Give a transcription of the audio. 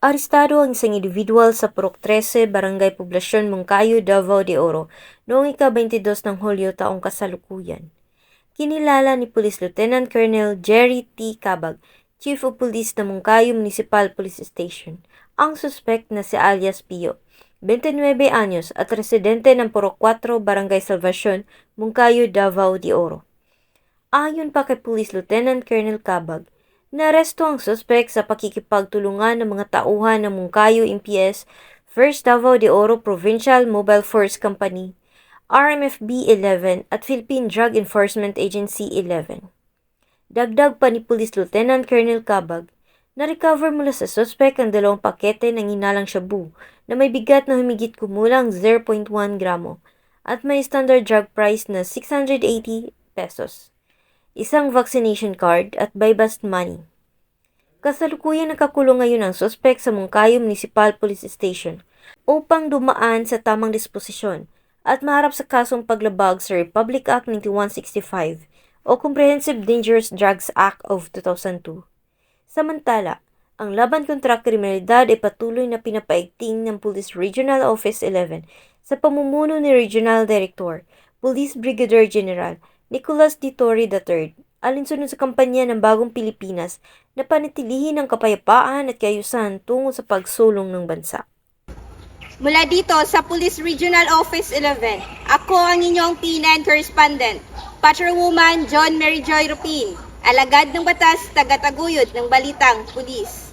Arestado ang isang individual sa Purok 13, Barangay Poblasyon, Moncayo, Davao de Oro noong ika-22 ng Hulyo taong kasalukuyan. Kinilala ni Police Lieutenant Colonel Jerry T. Cabag, Chief of Police ng Moncayo Municipal Police Station, ang suspect na si alias Pio, 29 anyos at residente ng Purok 4, Barangay Salvacion, Moncayo, Davao de Oro. Ayon pa kay Police Lieutenant Colonel Cabag, naaresto ang suspek sa pakikipagtulungan ng mga tauhan ng Moncayo MPS, First Davao de Oro Provincial Mobile Force Company, RMFB 11 at Philippine Drug Enforcement Agency 11. Dagdag pa ni Police Lieutenant Colonel Cabag, na-recover mula sa suspek ang 2 pakete ng inalang shabu na may bigat na humigit kumulang 0.1 gramo at may standard drug price na 680 pesos. Isang vaccination card at buy-bust money. Kasalukuyan nakakulong ngayon ang suspek sa Moncayo Municipal Police Station upang dumaan sa tamang disposisyon at maharap sa kasong paglabag sa Republic Act 9165 o Comprehensive Dangerous Drugs Act of 2002. Samantala, ang laban kontra kriminalidad ay patuloy na pinapaigting ng Police Regional Office 11 sa pamumuno ni Regional Director, Police Brigadier General Nicolas D. Torre III, alinsunod sa kampanya ng Bagong Pilipinas na panatilihin ang kapayapaan at kaayusan tungo sa pagsulong ng bansa. Mula dito sa Police Regional Office 11, ako ang inyong PNN correspondent, Patrolwoman John Mary Joy Rupin, alagad ng batas, tagataguyod ng balitang pulis.